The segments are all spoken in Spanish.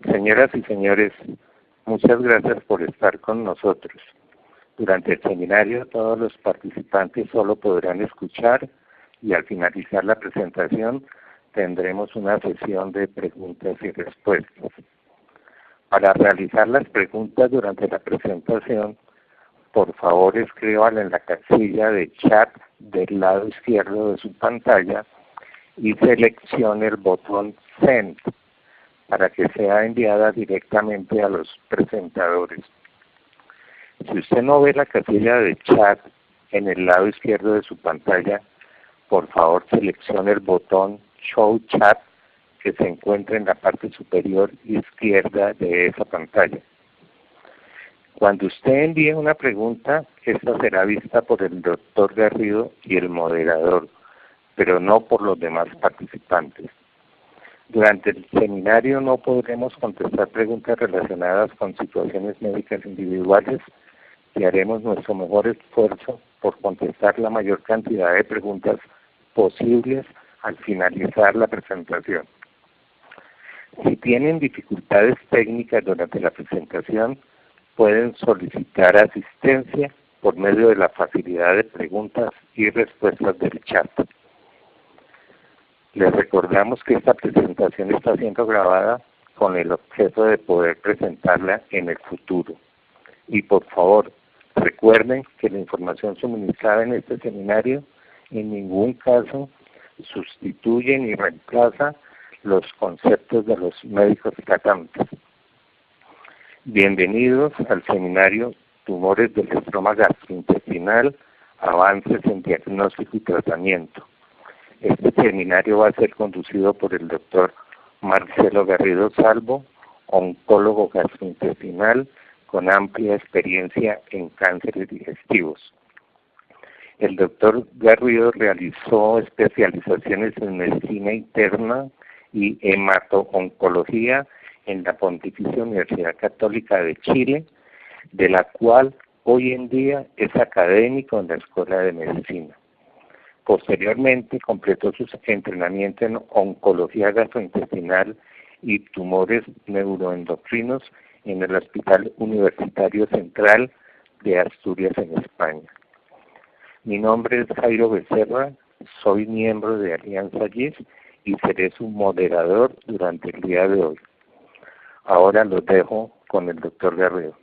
Señoras y señores, muchas gracias por estar con nosotros. Durante el seminario todos los participantes solo podrán escuchar y al finalizar la presentación tendremos una sesión de preguntas y respuestas. Para realizar las preguntas durante la presentación, por favor escríbanla en la casilla de chat del lado izquierdo de su pantalla y seleccione el botón Send para que sea enviada directamente a los presentadores. Si usted no ve la casilla de chat en el lado izquierdo de su pantalla, por favor seleccione el botón Show Chat que se encuentra en la parte superior izquierda de esa pantalla. Cuando usted envíe una pregunta, esta será vista por el doctor Garrido y el moderador, pero no por los demás participantes. Durante el seminario no podremos contestar preguntas relacionadas con situaciones médicas individuales y haremos nuestro mejor esfuerzo por contestar la mayor cantidad de preguntas posibles al finalizar la presentación. Si tienen dificultades técnicas durante la presentación, pueden solicitar asistencia por medio de la facilidad de preguntas y respuestas del chat. Les recordamos que esta presentación está siendo grabada con el objeto de poder presentarla en el futuro. Y por favor, recuerden que la información suministrada en este seminario en ningún caso sustituye ni reemplaza los conceptos de los médicos tratantes. Bienvenidos al seminario Tumores del estroma gastrointestinal, avances en diagnóstico y tratamiento. Este seminario va a ser conducido por el doctor Marcelo Garrido Salvo, oncólogo gastrointestinal con amplia experiencia en cánceres digestivos. El doctor Garrido realizó especializaciones en medicina interna y hemato-oncología en la Pontificia Universidad Católica de Chile, de la cual hoy en día es académico en la Escuela de Medicina. Posteriormente completó su entrenamiento en oncología gastrointestinal y tumores neuroendocrinos en el Hospital Universitario Central de Asturias en España. Mi nombre es Jairo Becerra, soy miembro de Alianza GIS y seré su moderador durante el día de hoy. Ahora los dejo con el doctor Garrido.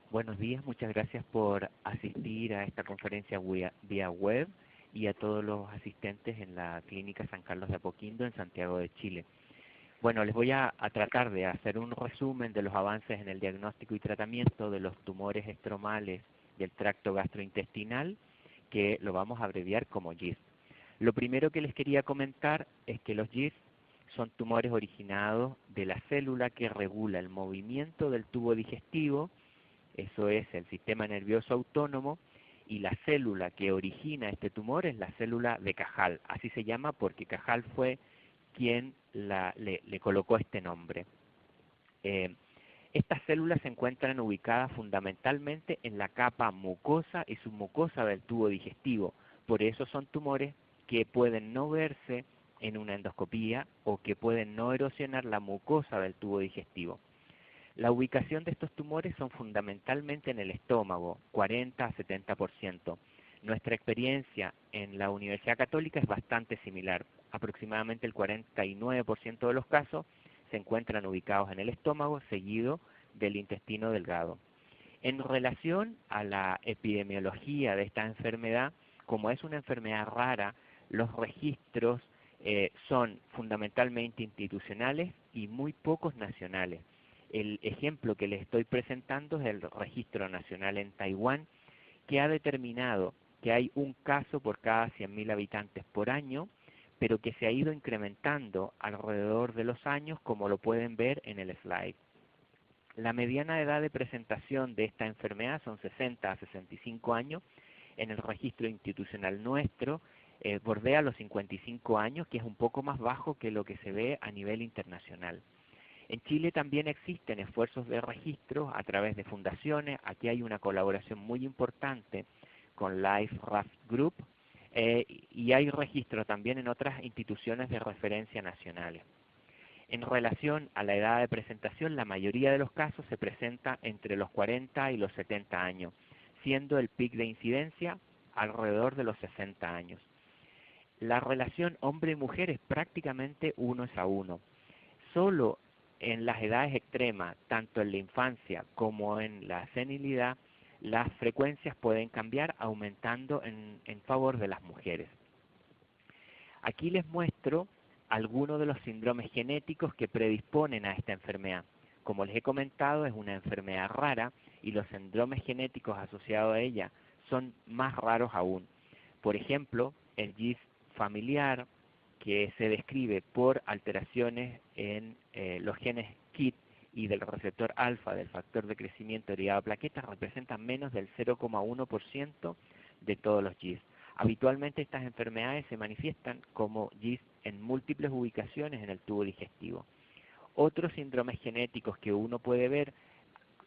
Buenos días, muchas gracias por asistir a esta conferencia vía web y a todos los asistentes en la Clínica San Carlos de Apoquindo en Santiago de Chile. Bueno, les voy a tratar de hacer un resumen de los avances en el diagnóstico y tratamiento de los tumores estromales del tracto gastrointestinal, que lo vamos a abreviar como GIST. Lo primero que les quería comentar es que los GIST son tumores originados de la célula que regula el movimiento del tubo digestivo, eso es el sistema nervioso autónomo, y la célula que origina este tumor es la célula de Cajal. Así se llama porque Cajal fue quien le colocó este nombre. Estas células se encuentran ubicadas fundamentalmente en la capa mucosa y submucosa del tubo digestivo. Por eso son tumores que pueden no verse en una endoscopía o que pueden no erosionar la mucosa del tubo digestivo. La ubicación de estos tumores son fundamentalmente en el estómago, 40 a 70%. Nuestra experiencia en la Universidad Católica es bastante similar. Aproximadamente el 49% de los casos se encuentran ubicados en el estómago, seguido del intestino delgado. En relación a la epidemiología de esta enfermedad, como es una enfermedad rara, los registros son fundamentalmente institucionales y muy pocos nacionales. El ejemplo que les estoy presentando es el Registro Nacional en Taiwán, que ha determinado que hay un caso por cada 100.000 habitantes por año, pero que se ha ido incrementando alrededor de los años, como lo pueden ver en el slide. La mediana edad de presentación de esta enfermedad son 60 a 65 años. En el registro institucional nuestro bordea los 55 años, que es un poco más bajo que lo que se ve a nivel internacional. En Chile también existen esfuerzos de registro a través de fundaciones. Aquí hay una colaboración muy importante con Life RAF Group y hay registro también en otras instituciones de referencia nacionales. En relación a la edad de presentación, la mayoría de los casos se presenta entre los 40 y los 70 años, siendo el pic de incidencia alrededor de los 60 años. La relación hombre y mujer es prácticamente 1:1. Solo en las edades extremas, tanto en la infancia como en la senilidad, las frecuencias pueden cambiar aumentando en favor de las mujeres. Aquí les muestro algunos de los síndromes genéticos que predisponen a esta enfermedad. Como les he comentado, es una enfermedad rara y los síndromes genéticos asociados a ella son más raros aún. Por ejemplo, el GIST familiar, que se describe por alteraciones en los genes KIT y del receptor alfa del factor de crecimiento derivado de plaquetas, representa menos del 0,1% de todos los GIST. Habitualmente estas enfermedades se manifiestan como GIST en múltiples ubicaciones en el tubo digestivo. Otros síndromes genéticos que uno puede ver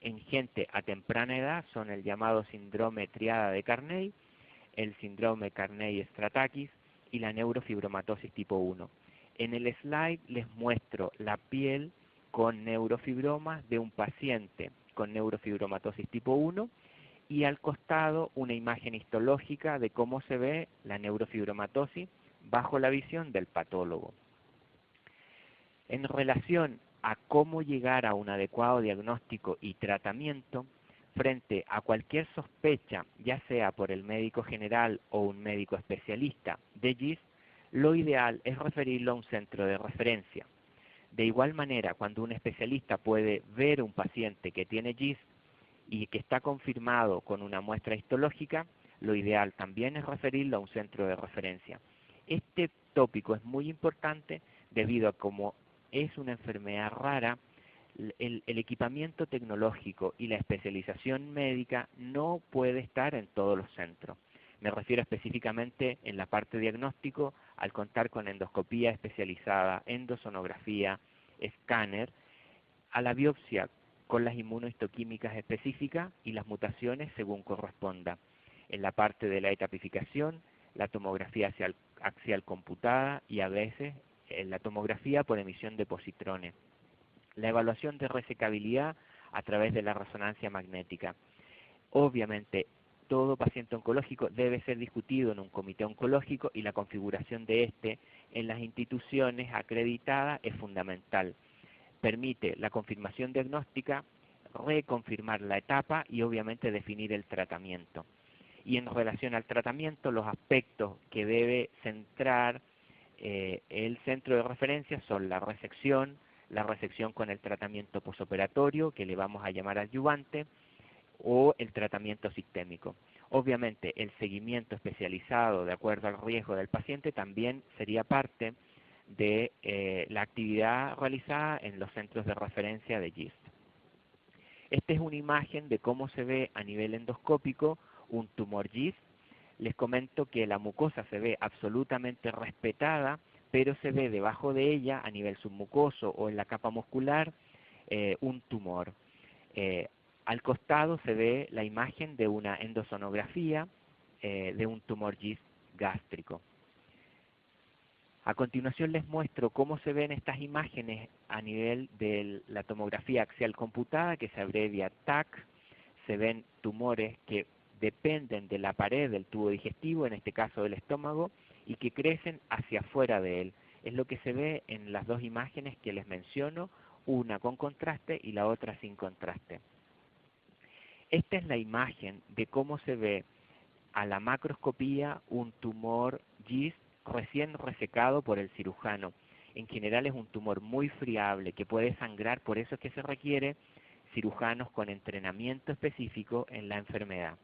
en gente a temprana edad son el llamado síndrome triada de Carney, el síndrome Carney-Stratakis y la neurofibromatosis tipo 1. En el slide les muestro la piel con neurofibromas de un paciente con neurofibromatosis tipo 1 y al costado una imagen histológica de cómo se ve la neurofibromatosis bajo la visión del patólogo. En relación a cómo llegar a un adecuado diagnóstico y tratamiento, frente a cualquier sospecha, ya sea por el médico general o un médico especialista de GIST, lo ideal es referirlo a un centro de referencia. De igual manera, cuando un especialista puede ver un paciente que tiene GIST y que está confirmado con una muestra histológica, lo ideal también es referirlo a un centro de referencia. Este tópico es muy importante debido a cómo es una enfermedad rara, el equipamiento tecnológico y la especialización médica no puede estar en todos los centros. Me refiero específicamente en la parte diagnóstico al contar con endoscopía especializada, endosonografía, escáner, a la biopsia con las inmunohistoquímicas específicas y las mutaciones según corresponda. En la parte de la etapificación, la tomografía axial computada y a veces la tomografía por emisión de positrones. La evaluación de resecabilidad a través de la resonancia magnética. Obviamente, todo paciente oncológico debe ser discutido en un comité oncológico y la configuración de este en las instituciones acreditadas es fundamental. Permite la confirmación diagnóstica, reconfirmar la etapa y obviamente definir el tratamiento. Y en relación al tratamiento, los aspectos que debe centrar el centro de referencia son la resección con el tratamiento posoperatorio, que le vamos a llamar adyuvante, o el tratamiento sistémico. Obviamente, el seguimiento especializado de acuerdo al riesgo del paciente también sería parte de la actividad realizada en los centros de referencia de GIST. Esta es una imagen de cómo se ve a nivel endoscópico un tumor GIST. Les comento que la mucosa se ve absolutamente respetada, pero se ve debajo de ella, a nivel submucoso o en la capa muscular, un tumor. Al costado se ve la imagen de una endosonografía de un tumor GIST gástrico. A continuación les muestro cómo se ven estas imágenes a nivel de la tomografía axial computada, que se abrevia TAC. Se ven tumores que dependen de la pared del tubo digestivo, en este caso del estómago, y que crecen hacia afuera de él. Es lo que se ve en las dos imágenes que les menciono, una con contraste y la otra sin contraste. Esta es la imagen de cómo se ve a la macroscopía un tumor GIST recién resecado por el cirujano. En general es un tumor muy friable que puede sangrar, por eso es que se requiere cirujanos con entrenamiento específico en la enfermedad.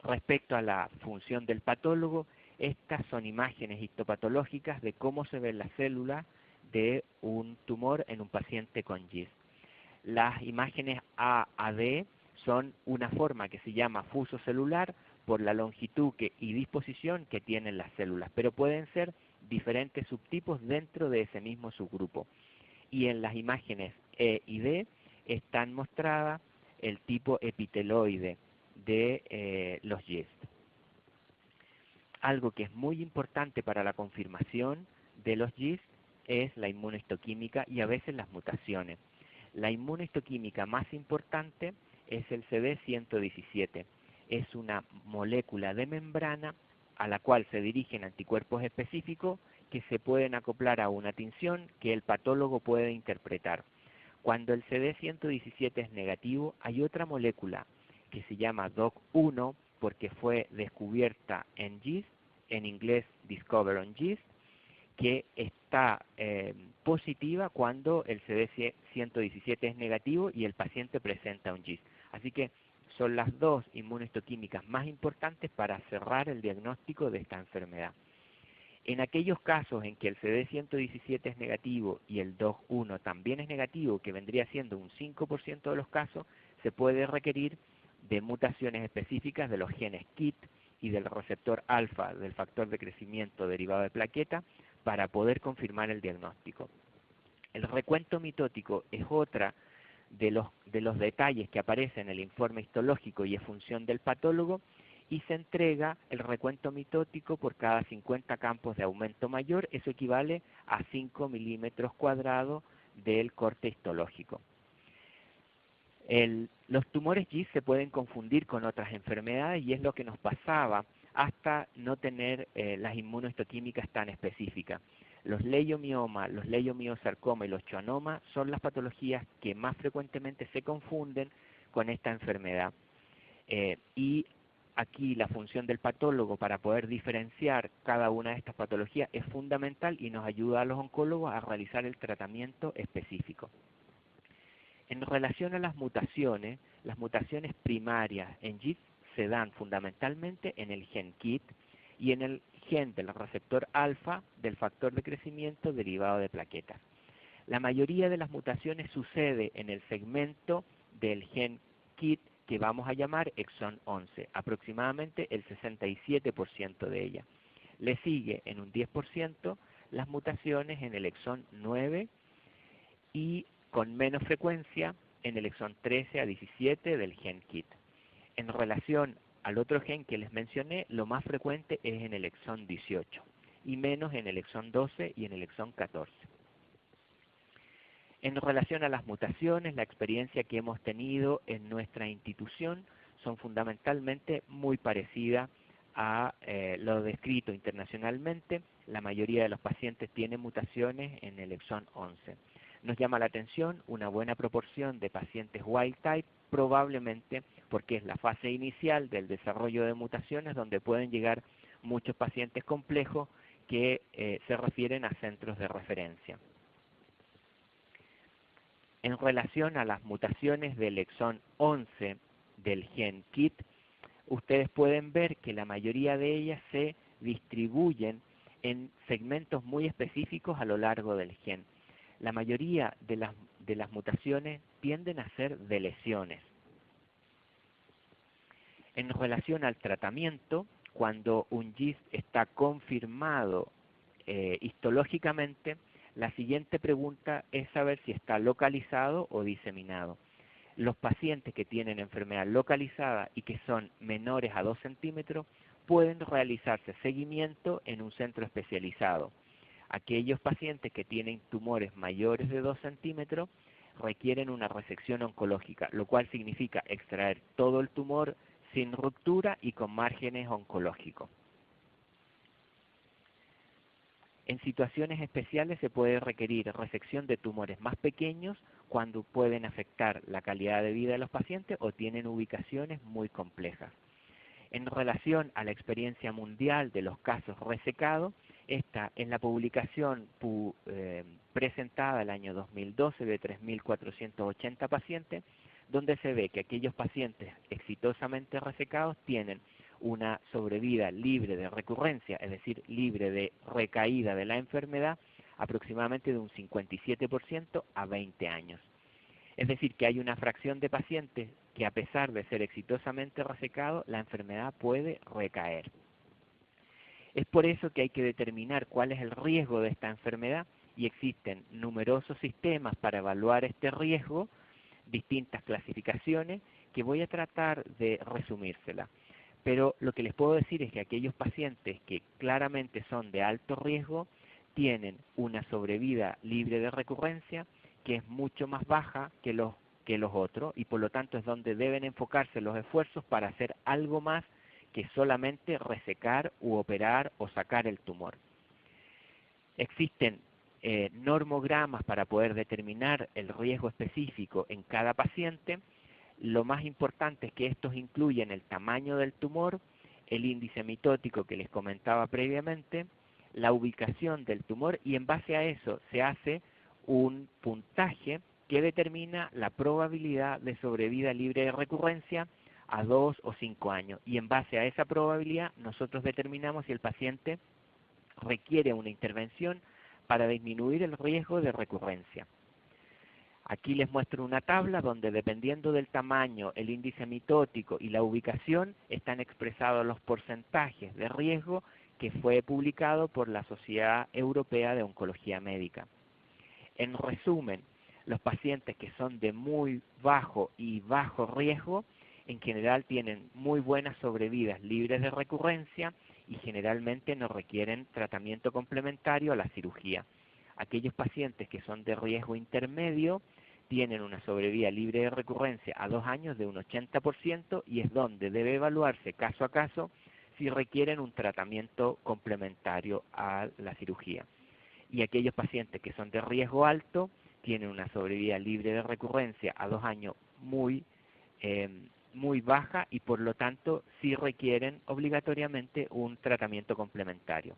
Respecto a la función del patólogo, estas son imágenes histopatológicas de cómo se ven las células de un tumor en un paciente con GIST. Las imágenes A a D son una forma que se llama fuso celular por la longitud y disposición que tienen las células, pero pueden ser diferentes subtipos dentro de ese mismo subgrupo. Y en las imágenes E y D están mostradas el tipo epiteloide de los GIST. Algo que es muy importante para la confirmación de los GIST es la inmunohistoquímica y a veces las mutaciones. La inmunohistoquímica más importante es el CD117. Es una molécula de membrana a la cual se dirigen anticuerpos específicos que se pueden acoplar a una tinción que el patólogo puede interpretar. Cuando el CD117 es negativo, hay otra molécula que se llama DOC1 porque fue descubierta en yeast, en inglés Discover on Yeast, que está positiva cuando el CD117 es negativo y el paciente presenta un yeast. Así que son las dos inmunohistoquímicas más importantes para cerrar el diagnóstico de esta enfermedad. En aquellos casos en que el CD117 es negativo y el DOC1 también es negativo, que vendría siendo un 5% de los casos, se puede requerir de mutaciones específicas de los genes KIT y del receptor alfa del factor de crecimiento derivado de plaqueta para poder confirmar el diagnóstico. El recuento mitótico es otra de los detalles que aparece en el informe histológico y es función del patólogo, y se entrega el recuento mitótico por cada 50 campos de aumento mayor. Eso equivale a 5 milímetros cuadrados del corte histológico. Los tumores GIST se pueden confundir con otras enfermedades y es lo que nos pasaba hasta no tener las inmunohistoquímicas tan específicas. Los leiomiomas, los leiomiosarcoma y los schwannomas son las patologías que más frecuentemente se confunden con esta enfermedad. Y aquí la función del patólogo para poder diferenciar cada una de estas patologías es fundamental y nos ayuda a los oncólogos a realizar el tratamiento específico. En relación a las mutaciones primarias en GIST se dan fundamentalmente en el gen KIT y en el gen del receptor alfa del factor de crecimiento derivado de plaquetas. La mayoría de las mutaciones sucede en el segmento del gen KIT que vamos a llamar exón 11, aproximadamente el 67% de ellas. Le sigue en un 10% las mutaciones en el exón 9 y con menos frecuencia en el exón 13 a 17 del gen KIT. En relación al otro gen que les mencioné, lo más frecuente es en el exón 18 y menos en el exón 12 y en el exón 14. En relación a las mutaciones, la experiencia que hemos tenido en nuestra institución son fundamentalmente muy parecidas a lo descrito internacionalmente. La mayoría de los pacientes tienen mutaciones en el exón 11. Nos llama la atención una buena proporción de pacientes wild type, probablemente porque es la fase inicial del desarrollo de mutaciones donde pueden llegar muchos pacientes complejos que se refieren a centros de referencia. En relación a las mutaciones del exón 11 del gen KIT, ustedes pueden ver que la mayoría de ellas se distribuyen en segmentos muy específicos a lo largo del gen. La mayoría de las mutaciones tienden a ser de lesiones. En relación al tratamiento, cuando un GIST está confirmado histológicamente, la siguiente pregunta es saber si está localizado o diseminado. Los pacientes que tienen enfermedad localizada y que son menores a 2 centímetros pueden realizarse seguimiento en un centro especializado. Aquellos pacientes que tienen tumores mayores de 2 centímetros requieren una resección oncológica, lo cual significa extraer todo el tumor sin ruptura y con márgenes oncológicos. En situaciones especiales se puede requerir resección de tumores más pequeños cuando pueden afectar la calidad de vida de los pacientes o tienen ubicaciones muy complejas. En relación a la experiencia mundial de los casos resecados, esta en la publicación presentada el año 2012 de 3.480 pacientes, donde se ve que aquellos pacientes exitosamente resecados tienen una sobrevida libre de recurrencia, es decir, libre de recaída de la enfermedad, aproximadamente de un 57% a 20 años. Es decir, que hay una fracción de pacientes que a pesar de ser exitosamente resecados, la enfermedad puede recaer. Es por eso que hay que determinar cuál es el riesgo de esta enfermedad y existen numerosos sistemas para evaluar este riesgo, distintas clasificaciones, que voy a tratar de resumírselas. Pero lo que les puedo decir es que aquellos pacientes que claramente son de alto riesgo tienen una sobrevida libre de recurrencia que es mucho más baja que los otros, y por lo tanto es donde deben enfocarse los esfuerzos para hacer algo más que solamente resecar u operar o sacar el tumor. Existen normogramas para poder determinar el riesgo específico en cada paciente. Lo más importante es que estos incluyen el tamaño del tumor, el índice mitótico que les comentaba previamente, la ubicación del tumor, y en base a eso se hace un puntaje que determina la probabilidad de sobrevida libre de recurrencia a 2 o 5 años. Y en base a esa probabilidad nosotros determinamos si el paciente requiere una intervención para disminuir el riesgo de recurrencia. Aquí les muestro una tabla donde, dependiendo del tamaño, el índice mitótico y la ubicación, están expresados los porcentajes de riesgo que fue publicado por la Sociedad Europea de Oncología Médica. En resumen, los pacientes que son de muy bajo y bajo riesgo, en general tienen muy buenas sobrevidas libres de recurrencia y generalmente no requieren tratamiento complementario a la cirugía. Aquellos pacientes que son de riesgo intermedio tienen una sobrevida libre de recurrencia a 2 años de un 80%, y es donde debe evaluarse caso a caso si requieren un tratamiento complementario a la cirugía. Y aquellos pacientes que son de riesgo alto tienen una sobrevida libre de recurrencia a 2 años muy baja, y por lo tanto sí requieren obligatoriamente un tratamiento complementario.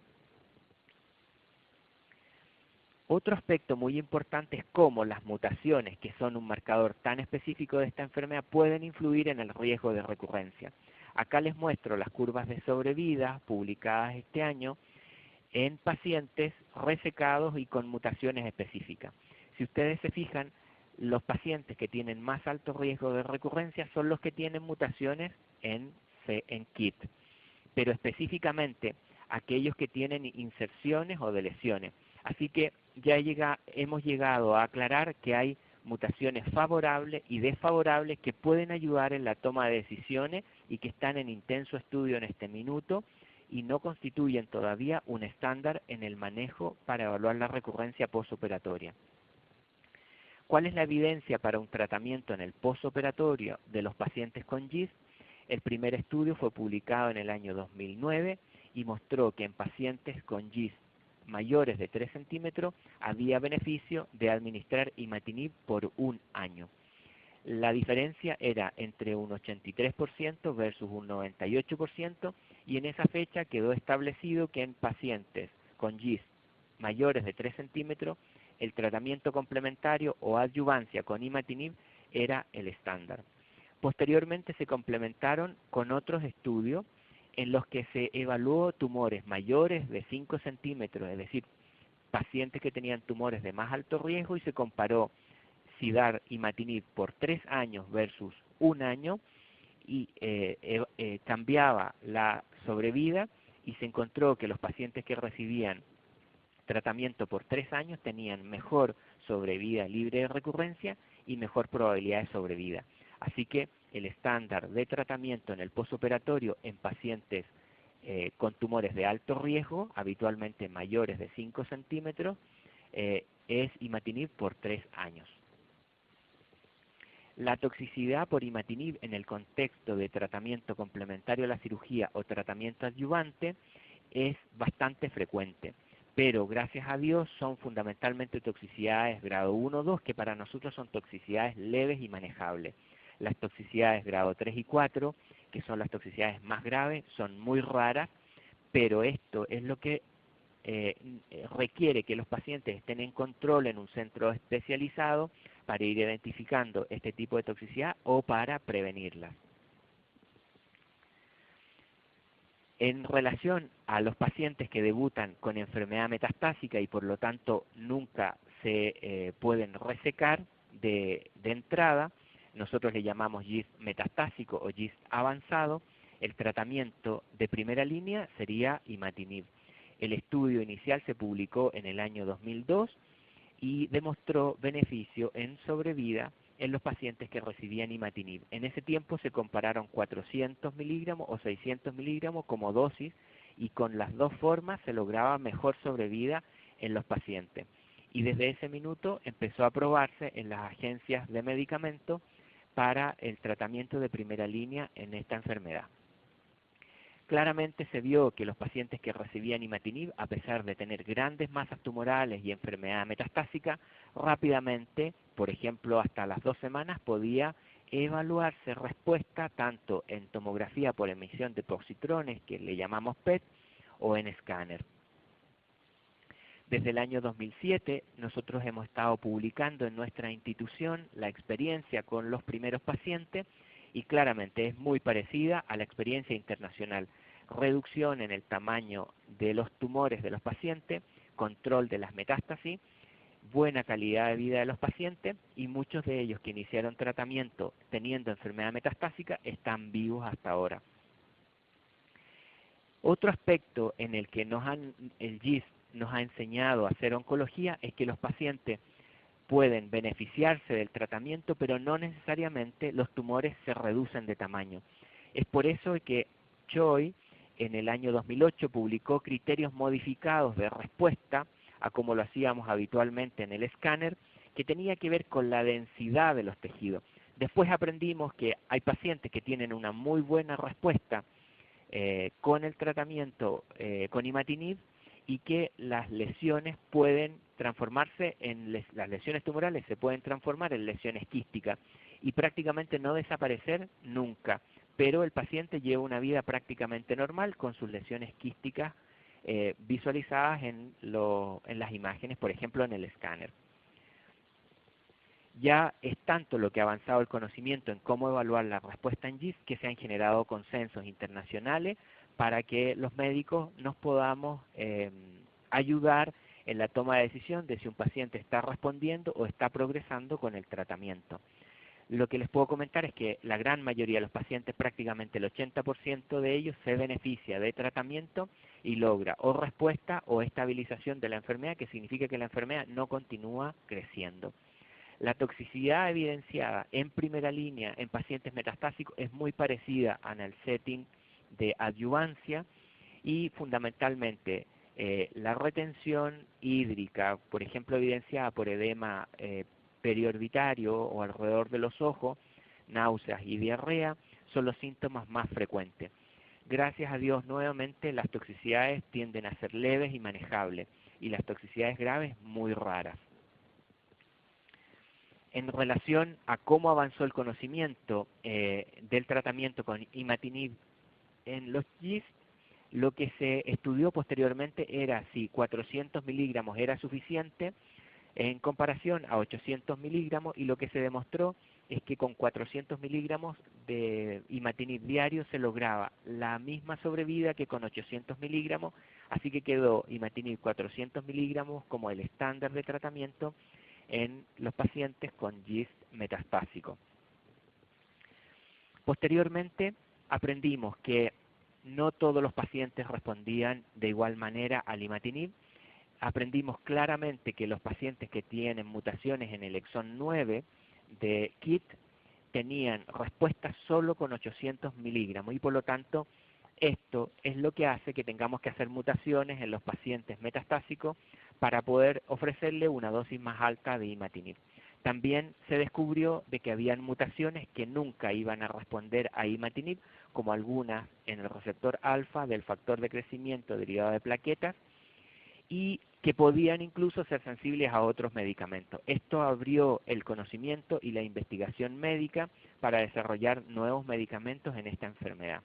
Otro aspecto muy importante es cómo las mutaciones, que son un marcador tan específico de esta enfermedad, pueden influir en el riesgo de recurrencia. Acá les muestro las curvas de sobrevida publicadas este año en pacientes resecados y con mutaciones específicas. Si ustedes se fijan, los pacientes que tienen más alto riesgo de recurrencia son los que tienen mutaciones en KIT, pero específicamente aquellos que tienen inserciones o deleciones. Así que ya hemos llegado a aclarar que hay mutaciones favorables y desfavorables que pueden ayudar en la toma de decisiones y que están en intenso estudio en este minuto y no constituyen todavía un estándar en el manejo para evaluar la recurrencia postoperatoria. ¿Cuál es la evidencia para un tratamiento en el postoperatorio de los pacientes con GIST? El primer estudio fue publicado en el año 2009 y mostró que en pacientes con GIST mayores de 3 centímetros había beneficio de administrar imatinib por 1 año. La diferencia era entre un 83% versus un 98%, y en esa fecha quedó establecido que en pacientes con GIST mayores de 3 centímetros el tratamiento complementario o adyuvancia con imatinib era el estándar. Posteriormente se complementaron con otros estudios en los que se evaluó tumores mayores de 5 centímetros, es decir, pacientes que tenían tumores de más alto riesgo, y se comparó si dar imatinib por 3 años versus 1 año, y cambiaba la sobrevida, y se encontró que los pacientes que recibían tratamiento por 3 años tenían mejor sobrevida libre de recurrencia y mejor probabilidad de sobrevida. Así que el estándar de tratamiento en el postoperatorio en pacientes con tumores de alto riesgo, habitualmente mayores de 5 centímetros, es imatinib por 3 años. La toxicidad por imatinib en el contexto de tratamiento complementario a la cirugía o tratamiento adyuvante es bastante frecuente, pero gracias a Dios son fundamentalmente toxicidades grado 1 o 2, que para nosotros son toxicidades leves y manejables. Las toxicidades grado 3 y 4, que son las toxicidades más graves, son muy raras, pero esto es lo que requiere que los pacientes estén en control en un centro especializado para ir identificando este tipo de toxicidad o para prevenirlas. En relación a los pacientes que debutan con enfermedad metastásica y por lo tanto nunca se pueden resecar de entrada, nosotros le llamamos GIST metastásico o GIST avanzado, el tratamiento de primera línea sería imatinib. El estudio inicial se publicó en el año 2002 y demostró beneficio en sobrevida en los pacientes que recibían imatinib. En ese tiempo se compararon 400 miligramos o 600 miligramos como dosis, y con las dos formas se lograba mejor sobrevida en los pacientes. Y desde ese minuto empezó a aprobarse en las agencias de medicamentos para el tratamiento de primera línea en esta enfermedad. Claramente se vio que los pacientes que recibían imatinib, a pesar de tener grandes masas tumorales y enfermedad metastásica, rápidamente, por ejemplo hasta las 2 semanas, podía evaluarse respuesta tanto en tomografía por emisión de positrones, que le llamamos PET, o en escáner. Desde el año 2007 nosotros hemos estado publicando en nuestra institución la experiencia con los primeros pacientes y claramente es muy parecida a la experiencia internacional. Reducción en el tamaño de los tumores de los pacientes, control de las metástasis, buena calidad de vida de los pacientes y muchos de ellos que iniciaron tratamiento teniendo enfermedad metastásica están vivos hasta ahora. Otro aspecto en el que el GIST nos ha enseñado a hacer oncología es que los pacientes pueden beneficiarse del tratamiento, pero no necesariamente los tumores se reducen de tamaño. Es por eso que Choi en el año 2008 publicó criterios modificados de respuesta a como lo hacíamos habitualmente en el escáner, que tenía que ver con la densidad de los tejidos. Después aprendimos que hay pacientes que tienen una muy buena respuesta con el tratamiento con imatinib y que las lesiones pueden transformarse las lesiones tumorales se pueden transformar en lesiones quísticas y prácticamente no desaparecer nunca, pero el paciente lleva una vida prácticamente normal con sus lesiones quísticas visualizadas en las imágenes, por ejemplo en el escáner. Ya es tanto lo que ha avanzado el conocimiento en cómo evaluar la respuesta en GIST que se han generado consensos internacionales para que los médicos nos podamos ayudar en la toma de decisión de si un paciente está respondiendo o está progresando con el tratamiento. Lo que les puedo comentar es que la gran mayoría de los pacientes, prácticamente el 80% de ellos, se beneficia de tratamiento y logra o respuesta o estabilización de la enfermedad, que significa que la enfermedad no continúa creciendo. La toxicidad evidenciada en primera línea en pacientes metastásicos es muy parecida en el setting de adyuvancia y fundamentalmente la retención hídrica, por ejemplo evidenciada por edema periorbitario o alrededor de los ojos, náuseas y diarrea, son los síntomas más frecuentes. Gracias a Dios nuevamente las toxicidades tienden a ser leves y manejables y las toxicidades graves muy raras. En relación a cómo avanzó el conocimiento del tratamiento con imatinib en los GIST, lo que se estudió posteriormente era si 400 miligramos era suficiente en comparación a 800 miligramos y lo que se demostró es que con 400 miligramos de imatinib diario se lograba la misma sobrevida que con 800 miligramos, así que quedó imatinib 400 miligramos como el estándar de tratamiento en los pacientes con GIST metastásico. Posteriormente aprendimos que no todos los pacientes respondían de igual manera al imatinib. Aprendimos claramente que los pacientes que tienen mutaciones en el exón 9 de KIT tenían respuesta solo con 800 miligramos y por lo tanto esto es lo que hace que tengamos que hacer mutaciones en los pacientes metastásicos para poder ofrecerle una dosis más alta de imatinib. También se descubrió de que habían mutaciones que nunca iban a responder a imatinib, como algunas en el receptor alfa del factor de crecimiento derivado de plaquetas, y que podían incluso ser sensibles a otros medicamentos. Esto abrió el conocimiento y la investigación médica para desarrollar nuevos medicamentos en esta enfermedad.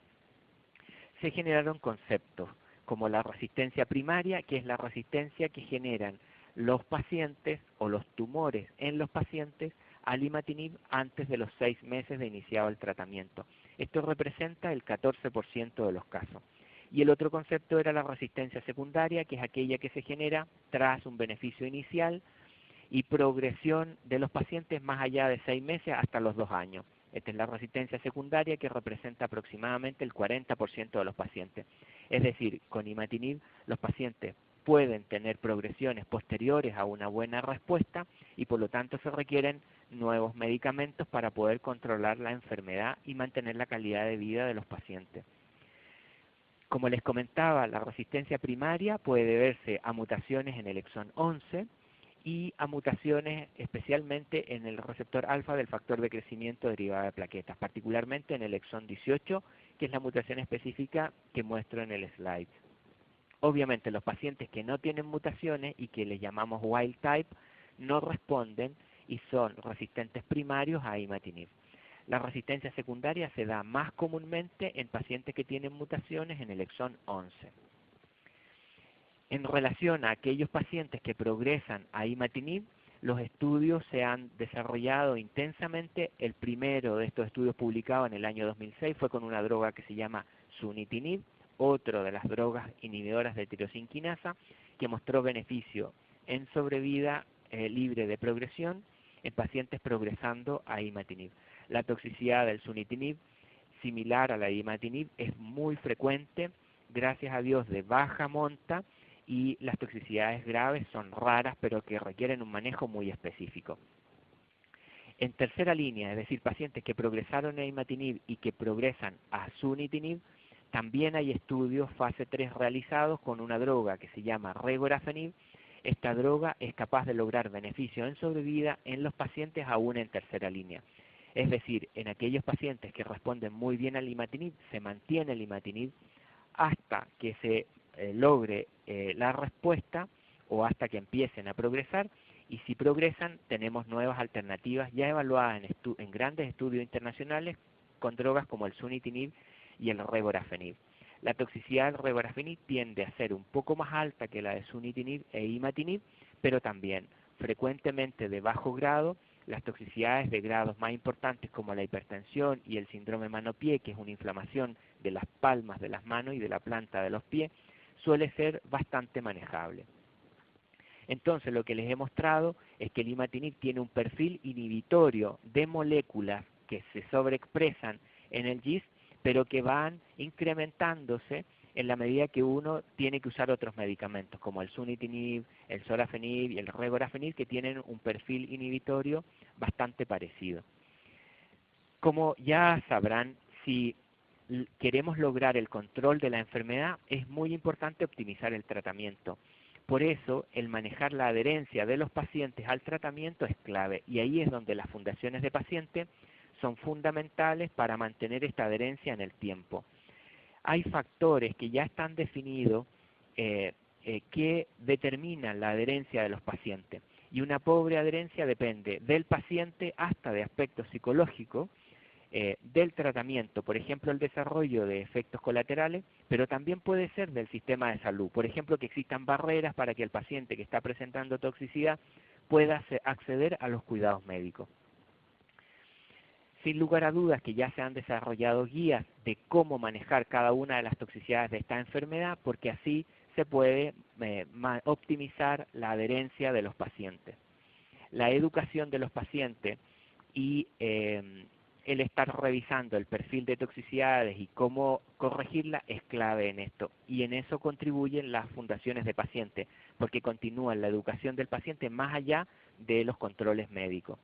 Se generaron conceptos como la resistencia primaria, que es la resistencia que generan los pacientes o los tumores en los pacientes al imatinib antes de los 6 meses de iniciado el tratamiento. Esto representa el 14% de los casos. Y el otro concepto era la resistencia secundaria, que es aquella que se genera tras un beneficio inicial y progresión de los pacientes más allá de 6 meses hasta los 2 años. Esta es la resistencia secundaria que representa aproximadamente el 40% de los pacientes. Es decir, con imatinib los pacientes pueden tener progresiones posteriores a una buena respuesta y por lo tanto se requieren nuevos medicamentos para poder controlar la enfermedad y mantener la calidad de vida de los pacientes. Como les comentaba, la resistencia primaria puede deberse a mutaciones en el exón 11 y a mutaciones especialmente en el receptor alfa del factor de crecimiento derivado de plaquetas, particularmente en el exón 18, que es la mutación específica que muestro en el slide. Obviamente los pacientes que no tienen mutaciones y que les llamamos wild type no responden y son resistentes primarios a imatinib. La resistencia secundaria se da más comúnmente en pacientes que tienen mutaciones en el exón 11. En relación a aquellos pacientes que progresan a imatinib, los estudios se han desarrollado intensamente. El primero de estos estudios publicado en el año 2006 fue con una droga que se llama sunitinib, otro de las drogas inhibidoras de tirosinquinasa, que mostró beneficio en sobrevida libre de progresión en pacientes progresando a imatinib. La toxicidad del sunitinib, similar a la de imatinib, es muy frecuente, gracias a Dios de baja monta, y las toxicidades graves son raras, pero que requieren un manejo muy específico. En tercera línea, es decir, pacientes que progresaron a imatinib y que progresan a sunitinib, también hay estudios fase 3 realizados con una droga que se llama regorafenib. Esta droga es capaz de lograr beneficio en sobrevida en los pacientes aún en tercera línea. Es decir, en aquellos pacientes que responden muy bien al imatinib, se mantiene el imatinib hasta que se logre la respuesta o hasta que empiecen a progresar, y si progresan tenemos nuevas alternativas ya evaluadas en grandes estudios internacionales con drogas como el sunitinib y el regorafenib. La toxicidad del regorafenib tiende a ser un poco más alta que la de sunitinib e imatinib, pero también frecuentemente de bajo grado. Las toxicidades de grados más importantes como la hipertensión y el síndrome mano-pie, que es una inflamación de las palmas de las manos y de la planta de los pies, suele ser bastante manejable. Entonces lo que les he mostrado es que el imatinib tiene un perfil inhibitorio de moléculas que se sobreexpresan en el GIST, pero que van incrementándose en la medida que uno tiene que usar otros medicamentos, como el sunitinib, el sorafenib y el regorafenib, que tienen un perfil inhibitorio bastante parecido. Como ya sabrán, si queremos lograr el control de la enfermedad, es muy importante optimizar el tratamiento. Por eso, el manejar la adherencia de los pacientes al tratamiento es clave, y ahí es donde las fundaciones de pacientes son fundamentales para mantener esta adherencia en el tiempo. Hay factores que ya están definidos que determinan la adherencia de los pacientes, y una pobre adherencia depende del paciente hasta de aspectos psicológicos, del tratamiento, por ejemplo el desarrollo de efectos colaterales, pero también puede ser del sistema de salud, por ejemplo que existan barreras para que el paciente que está presentando toxicidad pueda acceder a los cuidados médicos. Sin lugar a dudas que ya se han desarrollado guías de cómo manejar cada una de las toxicidades de esta enfermedad, porque así se puede optimizar la adherencia de los pacientes. La educación de los pacientes y el estar revisando el perfil de toxicidades y cómo corregirla es clave en esto, y en eso contribuyen las fundaciones de pacientes, porque continúan la educación del paciente más allá de los controles médicos.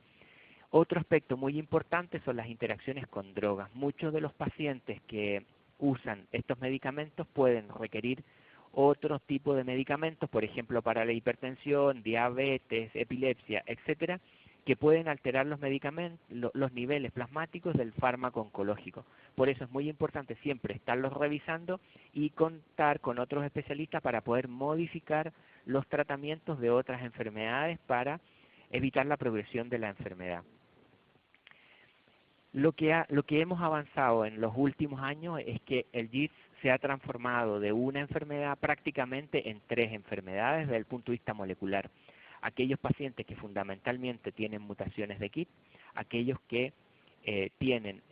Otro aspecto muy importante son las interacciones con drogas. Muchos de los pacientes que usan estos medicamentos pueden requerir otro tipo de medicamentos, por ejemplo para la hipertensión, diabetes, epilepsia, etcétera, que pueden alterar los medicamentos, los niveles plasmáticos del fármaco oncológico. Por eso es muy importante siempre estarlos revisando y contar con otros especialistas para poder modificar los tratamientos de otras enfermedades para evitar la progresión de la enfermedad. Lo que hemos avanzado en los últimos años es que el GIST se ha transformado de una enfermedad prácticamente en 3 enfermedades desde el punto de vista molecular. Aquellos pacientes que fundamentalmente tienen mutaciones de KIT, aquellos que tienen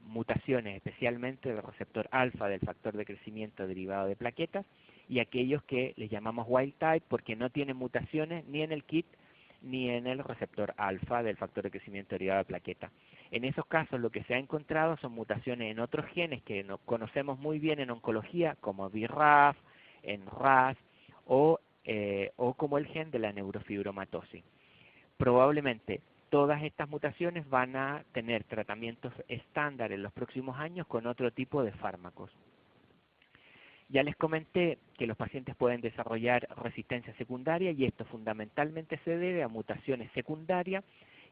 mutaciones especialmente del receptor alfa del factor de crecimiento derivado de plaquetas, y aquellos que les llamamos wild type porque no tienen mutaciones ni en el KIT ni en el receptor alfa del factor de crecimiento derivado de plaquetas. En esos casos lo que se ha encontrado son mutaciones en otros genes que no conocemos muy bien en oncología, como BRAF, en RAS o como el gen de la neurofibromatosis. Probablemente todas estas mutaciones van a tener tratamientos estándar en los próximos años con otro tipo de fármacos. Ya les comenté que los pacientes pueden desarrollar resistencia secundaria y esto fundamentalmente se debe a mutaciones secundarias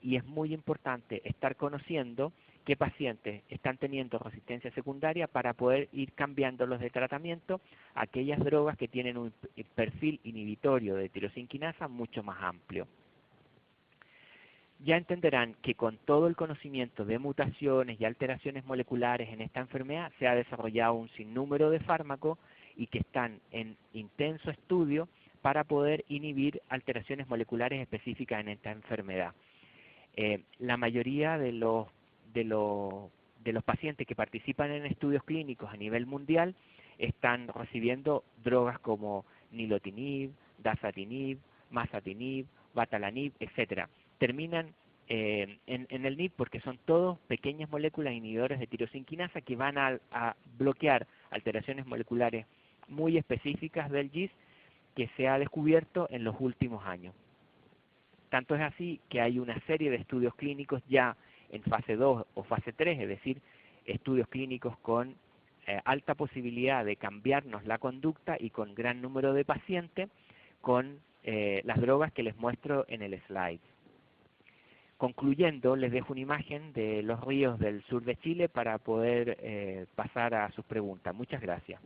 y es muy importante estar conociendo qué pacientes están teniendo resistencia secundaria para poder ir cambiándolos de tratamiento a aquellas drogas que tienen un perfil inhibitorio de tirosinquinasa mucho más amplio. Ya entenderán que con todo el conocimiento de mutaciones y alteraciones moleculares en esta enfermedad se ha desarrollado un sinnúmero de fármacos y que están en intenso estudio para poder inhibir alteraciones moleculares específicas en esta enfermedad. La mayoría de los pacientes que participan en estudios clínicos a nivel mundial están recibiendo drogas como nilotinib, dasatinib, masatinib, batalanib, etcétera. Terminan en el NIP porque son todos pequeñas moléculas inhibidores de tirosinquinasa que van a bloquear alteraciones moleculares muy específicas del GIS que se ha descubierto en los últimos años. Tanto es así que hay una serie de estudios clínicos ya en fase 2 o fase 3, es decir, estudios clínicos con alta posibilidad de cambiarnos la conducta y con gran número de pacientes con las drogas que les muestro en el slide. Concluyendo, les dejo una imagen de los ríos del sur de Chile para poder pasar a sus preguntas. Muchas gracias.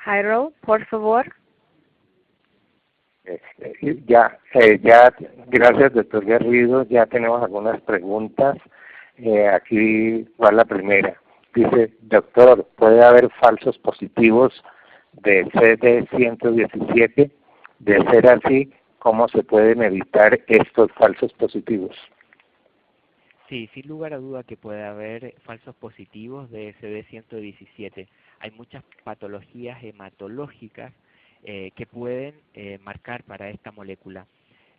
Jairo, por favor. Gracias, doctor Garrido. Ya tenemos algunas preguntas. Aquí va la primera. Dice, doctor, ¿puede haber falsos positivos de CD117? De ser así, ¿cómo se pueden evitar estos falsos positivos? Sí, sin lugar a duda que puede haber falsos positivos de CD117. Hay muchas patologías hematológicas que pueden marcar para esta molécula.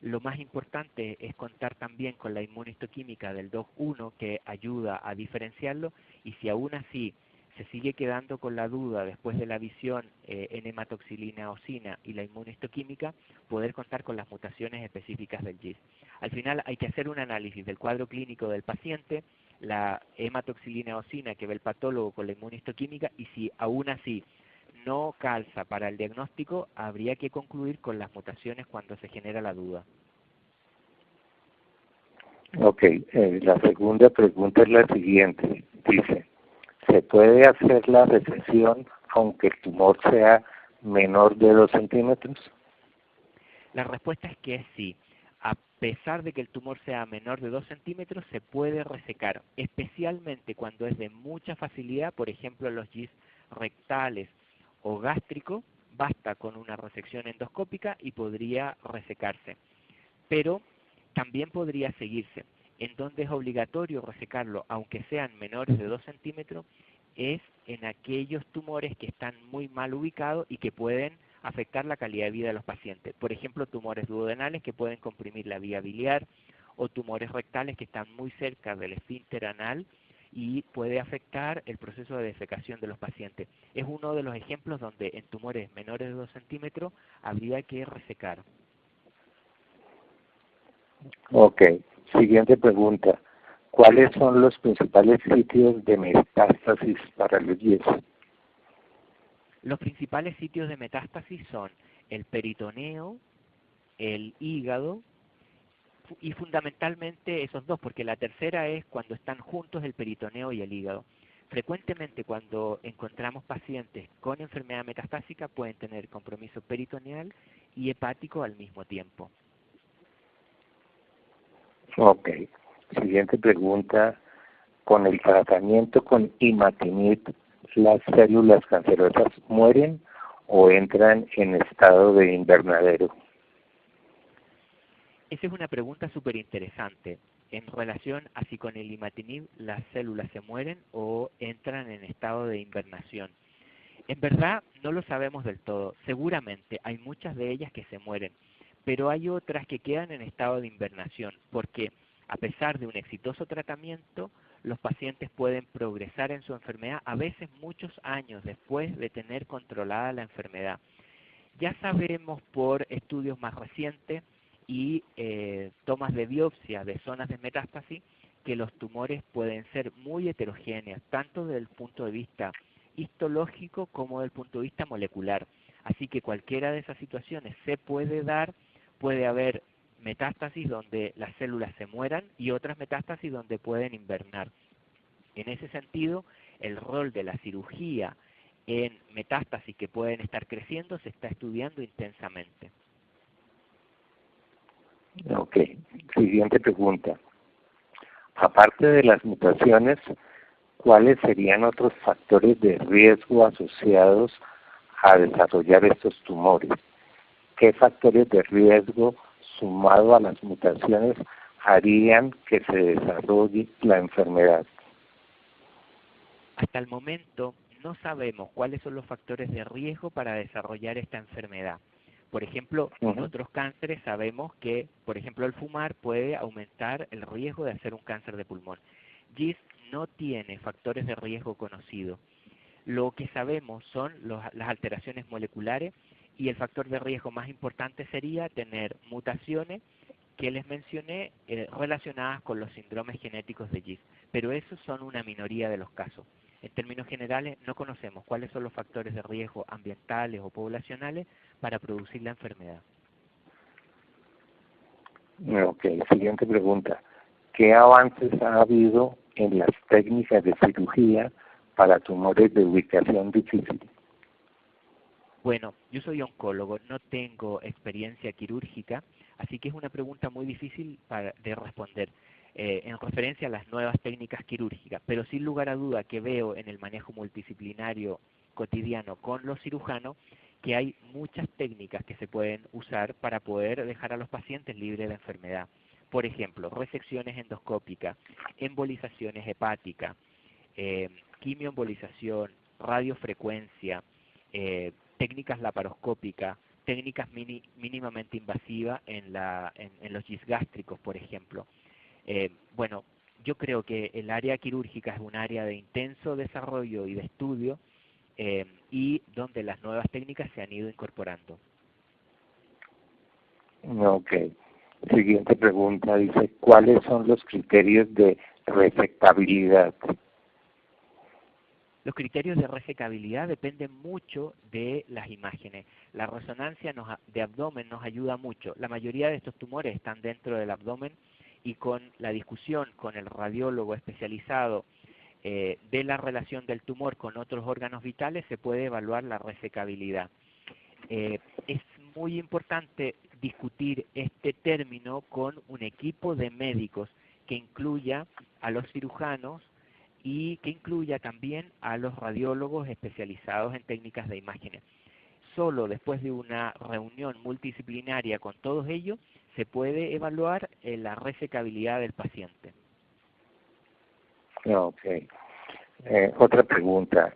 Lo más importante es contar también con la inmunistoquímica del DOG1 que ayuda a diferenciarlo y si aún así se sigue quedando con la duda después de la visión en hematoxilina eosina y la inmunistoquímica, poder contar con las mutaciones específicas del GIS. Al final hay que hacer un análisis del cuadro clínico del paciente, la hematoxilina eosina que ve el patólogo con la inmunistoquímica y si aún así no calza para el diagnóstico, habría que concluir con las mutaciones cuando se genera la duda. Ok, la segunda pregunta es la siguiente. Dice, ¿se puede hacer la resección aunque el tumor sea menor de 2 centímetros? La respuesta es que sí. A pesar de que el tumor sea menor de 2 centímetros, se puede resecar, especialmente cuando es de mucha facilidad, por ejemplo, los GIS rectales o gástricos, basta con una resección endoscópica y podría resecarse. Pero también podría seguirse. En donde es obligatorio resecarlo, aunque sean menores de 2 centímetros, es en aquellos tumores que están muy mal ubicados y que pueden afectar la calidad de vida de los pacientes. Por ejemplo, tumores duodenales que pueden comprimir la vía biliar o tumores rectales que están muy cerca del esfínter anal y puede afectar el proceso de defecación de los pacientes. Es uno de los ejemplos donde en tumores menores de 2 centímetros habría que resecar. Ok, siguiente pregunta. ¿Cuáles son los principales sitios de metástasis para los GIS? Los principales sitios de metástasis son el peritoneo, el hígado y fundamentalmente esos dos, porque la tercera es cuando están juntos el peritoneo y el hígado. Frecuentemente cuando encontramos pacientes con enfermedad metastásica pueden tener compromiso peritoneal y hepático al mismo tiempo. Ok, siguiente pregunta. ¿Con el tratamiento con imatinib las células cancerosas mueren o entran en estado de invernadero? Esa es una pregunta súper interesante en relación a si con el imatinib las células se mueren o entran en estado de invernación. En verdad no lo sabemos del todo, seguramente hay muchas de ellas que se mueren, pero hay otras que quedan en estado de invernación, porque a pesar de un exitoso tratamiento, los pacientes pueden progresar en su enfermedad a veces muchos años después de tener controlada la enfermedad. Ya sabemos por estudios más recientes y tomas de biopsia de zonas de metástasis que los tumores pueden ser muy heterogéneos, tanto desde el punto de vista histológico como desde el punto de vista molecular. Así que cualquiera de esas situaciones se puede dar, puede haber metástasis donde las células se mueran y otras metástasis donde pueden invernar. En ese sentido, el rol de la cirugía en metástasis que pueden estar creciendo se está estudiando intensamente. Ok, siguiente pregunta. Aparte de las mutaciones, ¿cuáles serían otros factores de riesgo asociados a desarrollar estos tumores? ¿Qué factores de riesgo sumado a las mutaciones harían que se desarrolle la enfermedad? Hasta el momento no sabemos cuáles son los factores de riesgo para desarrollar esta enfermedad. Por ejemplo, en otros cánceres sabemos que, por ejemplo, el fumar puede aumentar el riesgo de hacer un cáncer de pulmón. GIST no tiene factores de riesgo conocidos. Lo que sabemos son las alteraciones moleculares y el factor de riesgo más importante sería tener mutaciones que les mencioné relacionadas con los síndromes genéticos de GIST, pero esos son una minoría de los casos. En términos generales, no conocemos cuáles son los factores de riesgo ambientales o poblacionales para producir la enfermedad. Ok, siguiente pregunta. ¿Qué avances ha habido en las técnicas de cirugía para tumores de ubicación difícil? Bueno, yo soy oncólogo, no tengo experiencia quirúrgica, así que es una pregunta muy difícil de responder en referencia a las nuevas técnicas quirúrgicas, pero sin lugar a duda que veo en el manejo multidisciplinario cotidiano con los cirujanos que hay muchas técnicas que se pueden usar para poder dejar a los pacientes libres de enfermedad. Por ejemplo, resecciones endoscópicas, embolizaciones hepáticas, quimioembolización, radiofrecuencia, técnicas laparoscópicas, técnicas mínimamente invasivas en los GIST gástricos, por ejemplo. Bueno, yo creo que el área quirúrgica es un área de intenso desarrollo y de estudio y donde las nuevas técnicas se han ido incorporando. Ok. Siguiente pregunta dice, ¿cuáles son los criterios de resectabilidad? Los criterios de resecabilidad dependen mucho de las imágenes. La resonancia de abdomen nos ayuda mucho. La mayoría de estos tumores están dentro del abdomen y con la discusión con el radiólogo especializado de la relación del tumor con otros órganos vitales se puede evaluar la resecabilidad. Es muy importante discutir este término con un equipo de médicos que incluya a los cirujanos y que incluya también a los radiólogos especializados en técnicas de imágenes. Solo después de una reunión multidisciplinaria con todos ellos se puede evaluar la resecabilidad del paciente. Ok. Otra pregunta.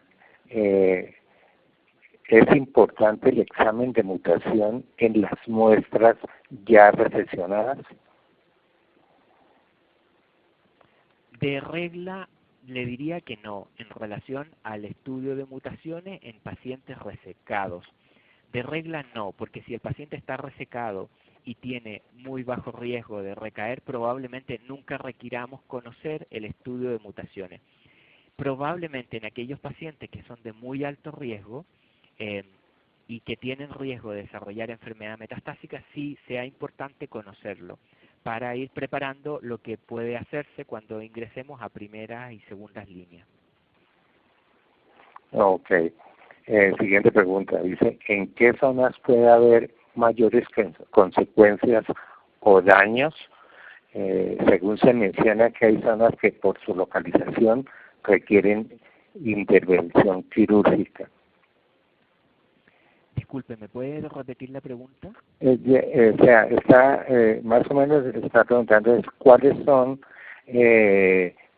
¿Es importante el examen de mutación en las muestras ya reseccionadas? De regla, le diría que no, en relación al estudio de mutaciones en pacientes resecados. De regla no, porque si el paciente está resecado y tiene muy bajo riesgo de recaer, probablemente nunca requiramos conocer el estudio de mutaciones. Probablemente en aquellos pacientes que son de muy alto riesgo y que tienen riesgo de desarrollar enfermedad metastásica, sí sea importante conocerlo para ir preparando lo que puede hacerse cuando ingresemos a primeras y segundas líneas. Ok. Siguiente pregunta. Dice, ¿en qué zonas puede haber mayores consecuencias o daños? Según se menciona que hay zonas que por su localización requieren intervención quirúrgica. Disculpe, ¿me puede repetir la pregunta? O sea, está más o menos está preguntando es cuáles son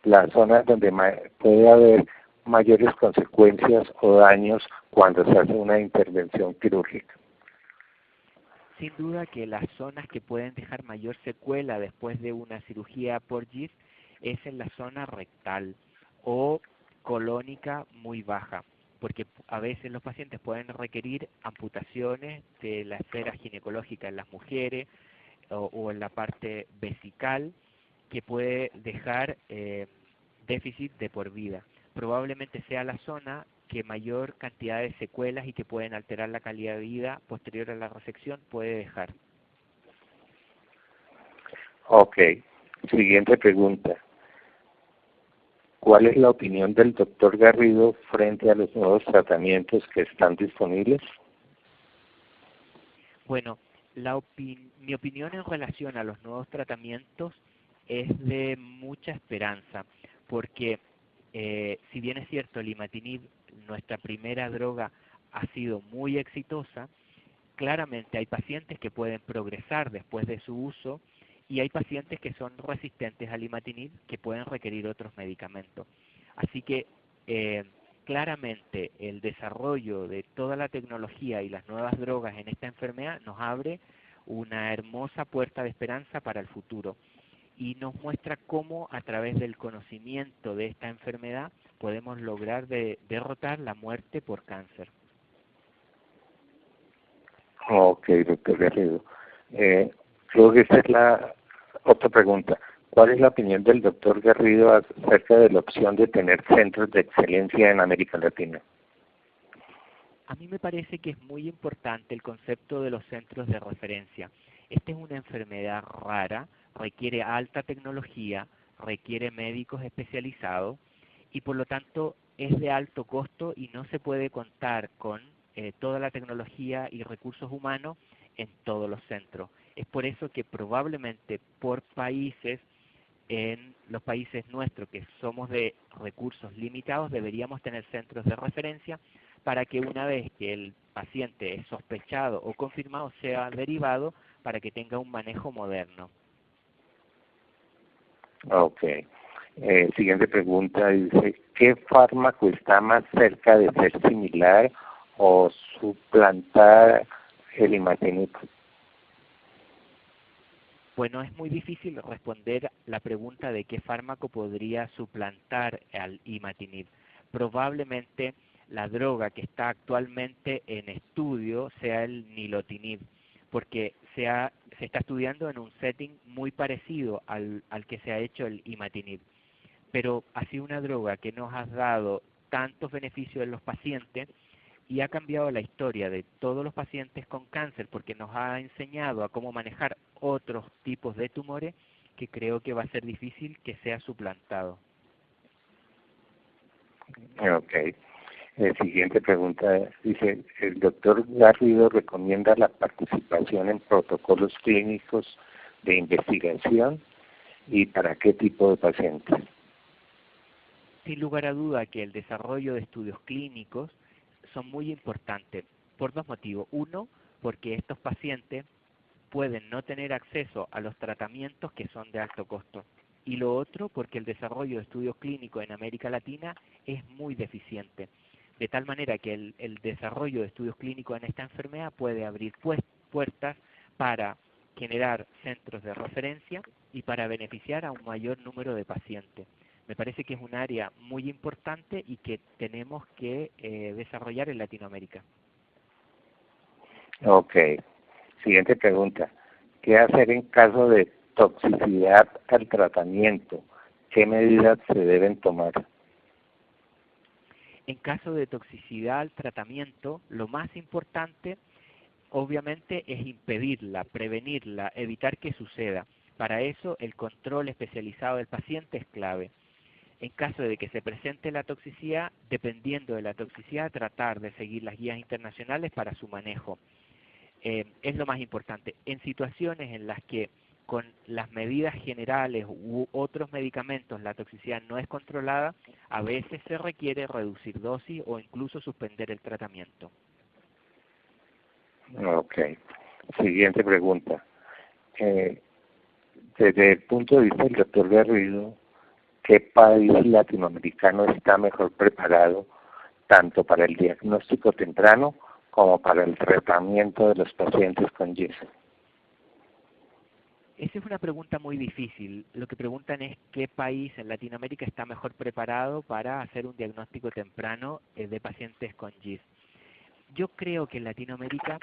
las zonas donde puede haber mayores consecuencias o daños cuando se hace una intervención quirúrgica. Sin duda que las zonas que pueden dejar mayor secuela después de una cirugía por GIS es en la zona rectal o colónica muy baja, porque a veces los pacientes pueden requerir amputaciones de la esfera ginecológica en las mujeres o en la parte vesical, que puede dejar déficit de por vida. Probablemente sea la zona que mayor cantidad de secuelas y que pueden alterar la calidad de vida posterior a la resección puede dejar. Ok, siguiente pregunta. ¿Cuál es la opinión del doctor Garrido frente a los nuevos tratamientos que están disponibles? Bueno, mi opinión en relación a los nuevos tratamientos es de mucha esperanza, porque si bien es cierto, el imatinib, nuestra primera droga, ha sido muy exitosa, claramente hay pacientes que pueden progresar después de su uso y hay pacientes que son resistentes al imatinib que pueden requerir otros medicamentos. Así que claramente el desarrollo de toda la tecnología y las nuevas drogas en esta enfermedad nos abre una hermosa puerta de esperanza para el futuro y nos muestra cómo a través del conocimiento de esta enfermedad podemos lograr derrotar la muerte por cáncer. Ok, doctor Garrido. Creo que esta es la otra pregunta. ¿Cuál es la opinión del doctor Garrido acerca de la opción de tener centros de excelencia en América Latina? A mí me parece que es muy importante el concepto de los centros de referencia. Esta es una enfermedad rara, requiere alta tecnología, requiere médicos especializados y por lo tanto es de alto costo y no se puede contar con toda la tecnología y recursos humanos en todos los centros. Es por eso que probablemente por países, en los países nuestros que somos de recursos limitados, deberíamos tener centros de referencia para que una vez que el paciente es sospechado o confirmado sea derivado para que tenga un manejo moderno. Ok. Siguiente pregunta dice, ¿qué fármaco está más cerca de ser similar o suplantar el imatinib? Bueno, es muy difícil responder la pregunta de qué fármaco podría suplantar al imatinib. Probablemente la droga que está actualmente en estudio sea el nilotinib, porque se está estudiando en un setting muy parecido al que se ha hecho el imatinib. Pero ha sido una droga que nos ha dado tantos beneficios en los pacientes y ha cambiado la historia de todos los pacientes con cáncer porque nos ha enseñado a cómo manejar otros tipos de tumores que creo que va a ser difícil que sea suplantado. Ok. Siguiente pregunta dice, ¿el doctor Garrido recomienda la participación en protocolos clínicos de investigación y para qué tipo de pacientes? Sin lugar a duda que el desarrollo de estudios clínicos son muy importantes por dos motivos. Uno, porque estos pacientes pueden no tener acceso a los tratamientos que son de alto costo. Y lo otro, porque el desarrollo de estudios clínicos en América Latina es muy deficiente. De tal manera que el desarrollo de estudios clínicos en esta enfermedad puede abrir puertas para generar centros de referencia y para beneficiar a un mayor número de pacientes. Me parece que es un área muy importante y que tenemos que desarrollar en Latinoamérica. Ok. Siguiente pregunta. ¿Qué hacer en caso de toxicidad al tratamiento? ¿Qué medidas se deben tomar? En caso de toxicidad al tratamiento, lo más importante obviamente es impedirla, prevenirla, evitar que suceda. Para eso el control especializado del paciente es clave. En caso de que se presente la toxicidad, dependiendo de la toxicidad, tratar de seguir las guías internacionales para su manejo. Es lo más importante. En situaciones en las que con las medidas generales u otros medicamentos la toxicidad no es controlada, a veces se requiere reducir dosis o incluso suspender el tratamiento. Ok. Siguiente pregunta. Desde el punto de vista del doctor Garrido, ¿qué país latinoamericano está mejor preparado tanto para el diagnóstico temprano como para el tratamiento de los pacientes con GIS? Esa es una pregunta muy difícil. Lo que preguntan es qué país en Latinoamérica está mejor preparado para hacer un diagnóstico temprano de pacientes con GIS. Yo creo que en Latinoamérica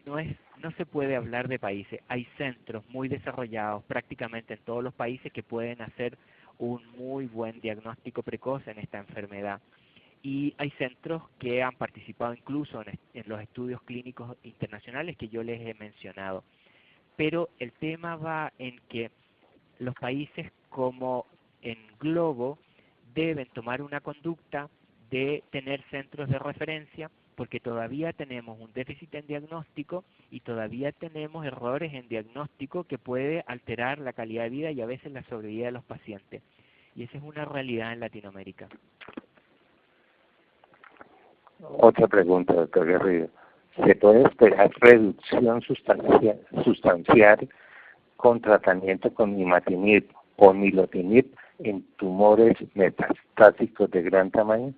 no se puede hablar de países. Hay centros muy desarrollados prácticamente en todos los países que pueden hacer un muy buen diagnóstico precoz en esta enfermedad. Y hay centros que han participado incluso en los estudios clínicos internacionales que yo les he mencionado. Pero el tema va en que los países como en globo deben tomar una conducta de tener centros de referencia, porque todavía tenemos un déficit en diagnóstico y todavía tenemos errores en diagnóstico que puede alterar la calidad de vida y a veces la sobrevida de los pacientes. Y esa es una realidad en Latinoamérica. Otra pregunta, doctor Garrido. ¿Se puede esperar reducción sustancial con tratamiento con imatinib o nilotinib en tumores metastáticos de gran tamaño?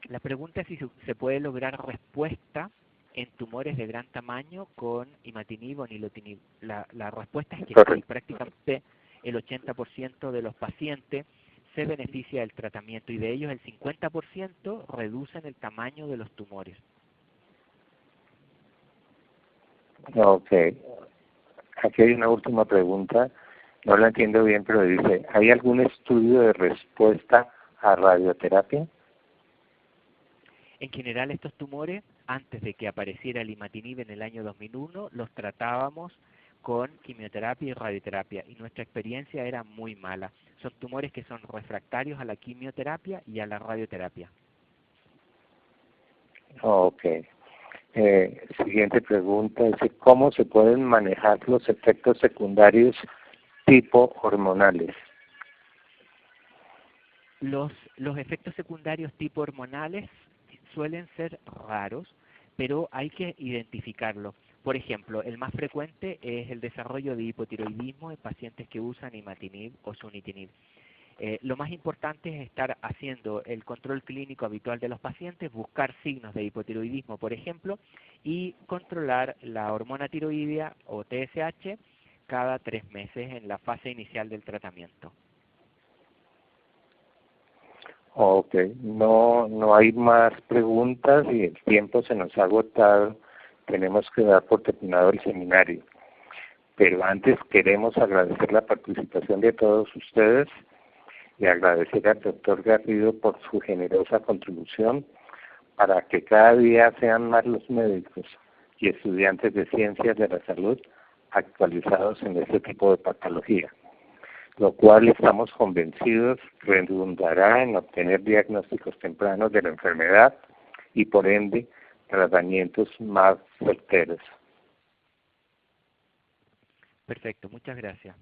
La pregunta es si se puede lograr respuesta en tumores de gran tamaño con imatinib o nilotinib. La respuesta es que sí, prácticamente el 80% de los pacientes se beneficia del tratamiento y de ellos el 50% reducen el tamaño de los tumores. Ok. Aquí hay una última pregunta, no la entiendo bien, pero dice, ¿hay algún estudio de respuesta a radioterapia? En general estos tumores, antes de que apareciera el imatinib en el año 2001, los tratábamos con quimioterapia y radioterapia y nuestra experiencia era muy mala. Son tumores que son refractarios a la quimioterapia y a la radioterapia. Ok. Siguiente pregunta, dice, ¿cómo se pueden manejar los efectos secundarios tipo hormonales? Los efectos secundarios tipo hormonales suelen ser raros, pero hay que identificarlos. Por ejemplo, el más frecuente es el desarrollo de hipotiroidismo en pacientes que usan imatinib o sunitinib. Lo más importante es estar haciendo el control clínico habitual de los pacientes, buscar signos de hipotiroidismo, por ejemplo, y controlar la hormona tiroidea o TSH cada 3 meses en la fase inicial del tratamiento. Ok, no hay más preguntas y el tiempo se nos ha agotado. Tenemos que dar por terminado el seminario. Pero antes queremos agradecer la participación de todos ustedes y agradecer al doctor Garrido por su generosa contribución para que cada día sean más los médicos y estudiantes de ciencias de la salud actualizados en este tipo de patología, lo cual estamos convencidos redundará en obtener diagnósticos tempranos de la enfermedad y por ende tratamientos más certeros. Perfecto, muchas gracias.